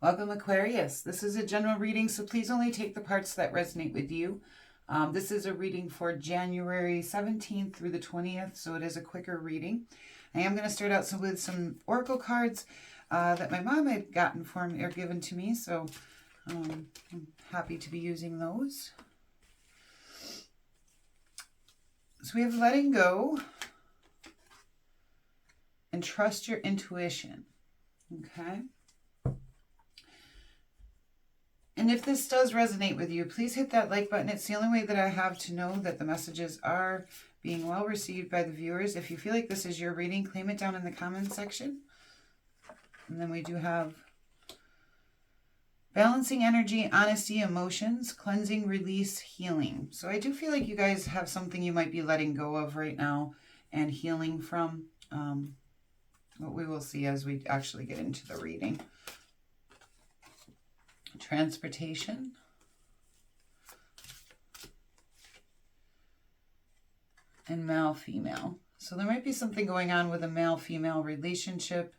Welcome, Aquarius. This is a general reading, so please only take the parts that resonate with you. This is a reading for January 17th through the 20th, so it is a quicker reading. I am going to start out with some oracle cards that my mom had gotten for me or given to me, so I'm happy to be using those. So we have letting go and trust your intuition. Okay. And if this does resonate with you, please hit that like button. It's the only way that I have to know that the messages are being well received by the viewers. If you feel like this is your reading, claim it down in the comments section. And then we do have balancing energy, honesty, emotions, cleansing, release, healing. So I do feel like you guys have something you might be letting go of right now and healing from. What we will see as we actually get into the reading. Transportation. And male-female. So there might be something going on with a male-female relationship.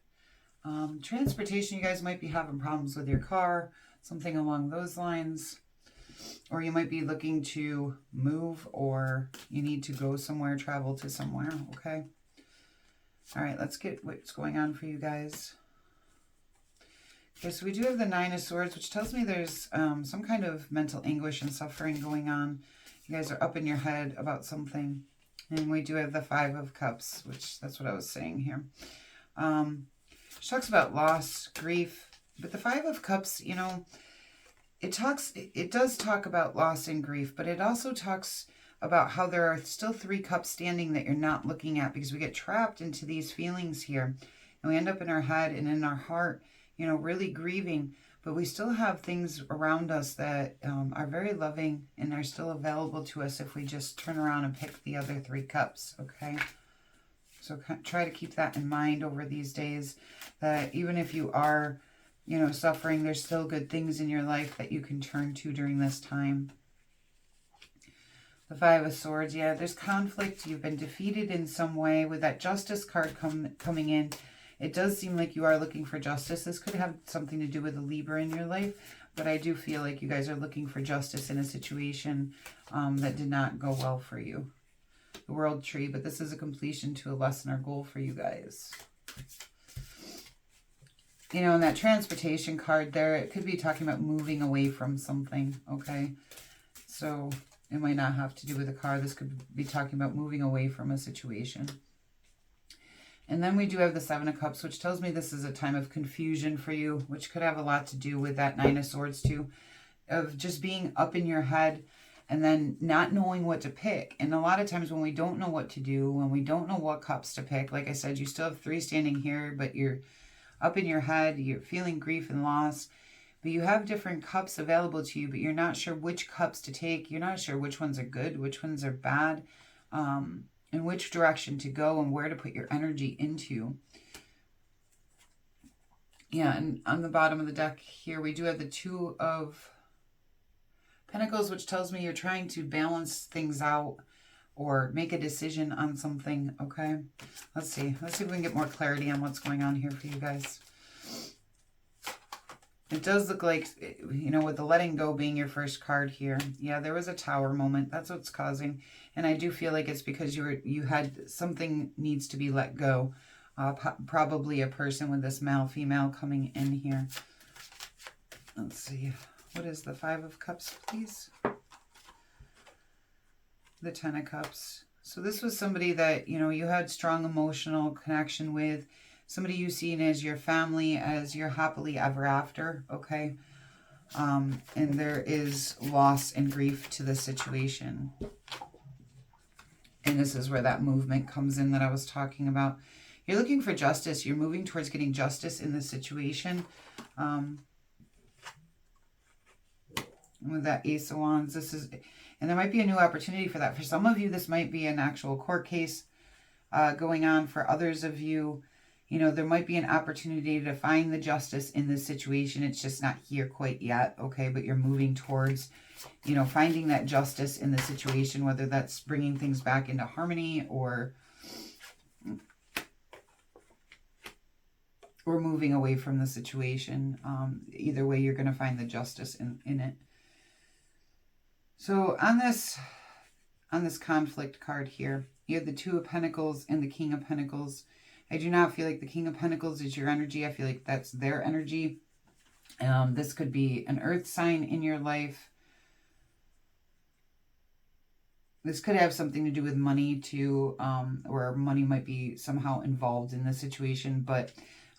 Transportation, you guys might be having problems with your car, something along those lines. Or you might be looking to move, or you need to go somewhere, travel to somewhere, okay? All right, let's get what's going on for you guys. Okay, so we do have the Nine of Swords, which tells me there's some kind of mental anguish and suffering going on. You guys are up in your head about something. And we do have the Five of Cups, which that's what I was saying here. She talks about loss, grief, but the Five of Cups, you know, it does talk about loss and grief, but it also talks about how there are still three cups standing that you're not looking at, because we get trapped into these feelings here. And we end up in our head and in our heart, you know, really grieving, but we still have things around us that are very loving and are still available to us if we just turn around and pick the other three cups, okay? So try to keep that in mind over these days, that even if you are, you know, suffering, there's still good things in your life that you can turn to during this time. The Five of Swords, yeah, there's conflict. You've been defeated in some way with that Justice card coming in. It does seem like you are looking for justice. This could have something to do with a Libra in your life, but I do feel like you guys are looking for justice in a situation that did not go well for you. The World Tree, but this is a completion to a lesson or goal for you guys. You know, in that transportation card there, it could be talking about moving away from something, okay? So it might not have to do with a car. This could be talking about moving away from a situation. And then we do have the Seven of Cups, which tells me this is a time of confusion for you, which could have a lot to do with that Nine of Swords too, of just being up in your head and then not knowing what to pick. And a lot of times when we don't know what to do, when we don't know what cups to pick, like I said, you still have three standing here, but you're up in your head, you're feeling grief and loss, but you have different cups available to you, but you're not sure which cups to take. You're not sure which ones are good, which ones are bad. And which direction to go and where to put your energy into. Yeah, and on the bottom of the deck here, we do have the Two of Pentacles, which tells me you're trying to balance things out or make a decision on something, okay? Let's see. Let's see if we can get more clarity on what's going on here for you guys. It does look like, you know, with the letting go being your first card here. Yeah, there was a Tower moment. That's what's causing. And I do feel like it's because you had something needs to be let go. Probably a person with this male-female coming in here. Let's see. What is the Five of Cups, please? The Ten of Cups. So this was somebody that, you know, you had strong emotional connection with. Somebody you seen as your family, as your happily ever after, okay? And there is loss and grief to the situation. And this is where that movement comes in that I was talking about. You're looking for justice. You're moving towards getting justice in this situation. With that Ace of Wands, this is, and there might be a new opportunity for that. For some of you, this might be an actual court case going on. For others of you, you know, there might be an opportunity to find the justice in this situation. It's just not here quite yet, okay? But you're moving towards, you know, finding that justice in the situation, whether that's bringing things back into harmony or or moving away from the situation. Either way, you're going to find the justice in it. So on this conflict card here, you have the Two of Pentacles and the King of Pentacles. I do not feel like the King of Pentacles is your energy. I feel like that's their energy. This could be an earth sign in your life. This could have something to do with money too, or money might be somehow involved in the situation. But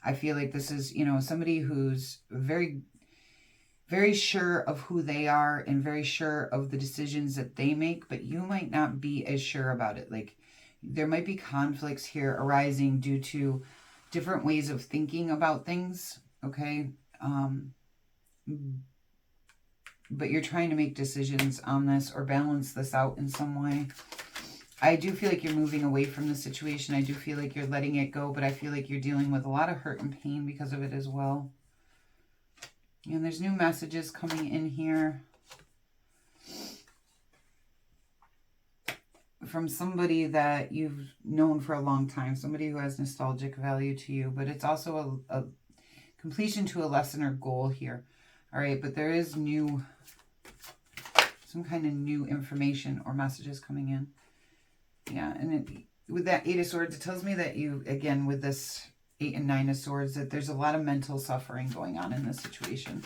I feel like this is, somebody who's very, very sure of who they are and very sure of the decisions that they make, but you might not be as sure about it. Like, there might be conflicts here arising due to different ways of thinking about things, okay? But you're trying to make decisions on this or balance this out in some way. I do feel like you're moving away from the situation. I do feel like you're letting it go, but I feel like you're dealing with a lot of hurt and pain because of it as well. And there's new messages coming in here from somebody that you've known for a long time, somebody who has nostalgic value to you, but it's also a completion to a lesson or goal here. All right, but there is some kind of new information or messages coming in. Yeah, and with that Eight of Swords, it tells me that you, again, with this 8 and 9 of Swords, that there's a lot of mental suffering going on in this situation.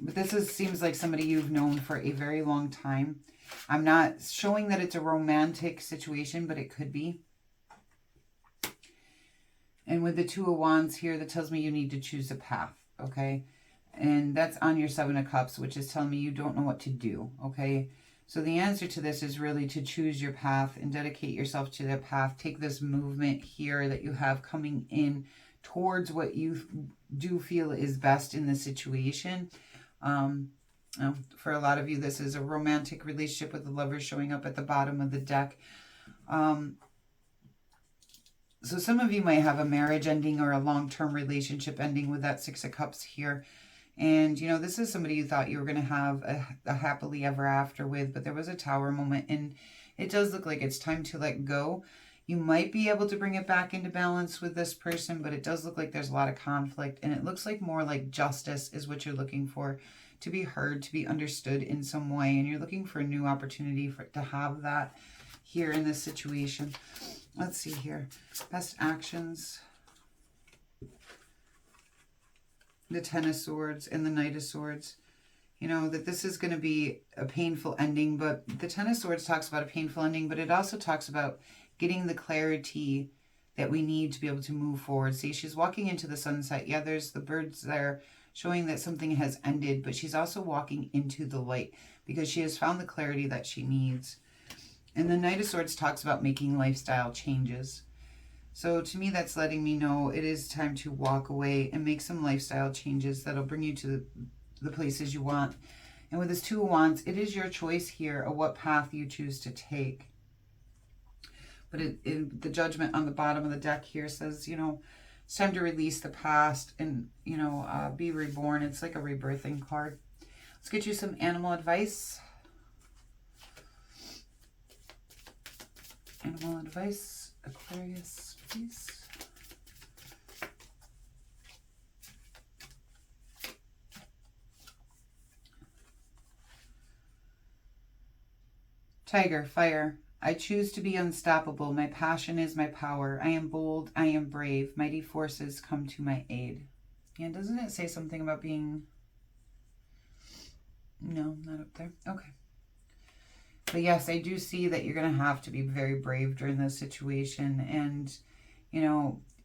But this seems like somebody you've known for a very long time. I'm not showing that it's a romantic situation, but it could be. And with the Two of Wands here, that tells me you need to choose a path, okay? And that's on your Seven of Cups, which is telling me you don't know what to do, okay? So the answer to this is really to choose your path and dedicate yourself to that path. Take this movement here that you have coming in towards what you do feel is best in the situation. For a lot of you, this is a romantic relationship with the Lovers showing up at the bottom of the deck. So some of you might have a marriage ending or a long-term relationship ending with that Six of Cups here. And, this is somebody you thought you were going to have a happily ever after with, but there was a Tower moment, and it does look like it's time to let go. You might be able to bring it back into balance with this person, but it does look like there's a lot of conflict, and it looks like more like justice is what you're looking for, to be heard, to be understood in some way, and you're looking for a new opportunity to have that here in this situation. Let's see here. Best actions. The Ten of Swords and the Knight of Swords. That this is going to be a painful ending, but the Ten of Swords talks about a painful ending, but it also talks about getting the clarity that we need to be able to move forward. See, she's walking into the sunset. Yeah, there's the birds there showing that something has ended, but she's also walking into the light because she has found the clarity that she needs. And the Knight of Swords talks about making lifestyle changes. So to me, that's letting me know it is time to walk away and make some lifestyle changes that'll bring you to the places you want. And with this Two of Wands, it is your choice here of what path you choose to take. But the Judgment on the bottom of the deck here says, it's time to release the past and, be reborn. It's like a rebirthing card. Let's get you some animal advice. Animal advice, Aquarius, please. Tiger, fire. I choose to be unstoppable. My passion is my power. I am bold. I am brave. Mighty forces come to my aid. Yeah, doesn't it say something about being... No, not up there. Okay. But yes, I do see that you're going to have to be very brave during this situation. And,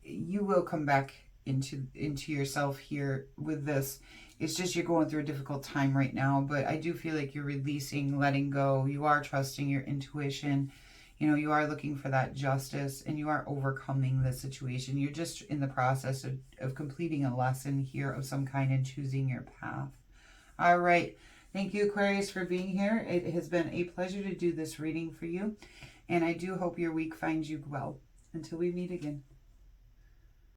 you will come back into yourself here with this. It's just you're going through a difficult time right now. But I do feel like you're releasing, letting go. You are trusting your intuition. You are looking for that justice. And you are overcoming the situation. You're just in the process of completing a lesson here of some kind and choosing your path. All right. Thank you, Aquarius, for being here. It has been a pleasure to do this reading for you. And I do hope your week finds you well. Until we meet again.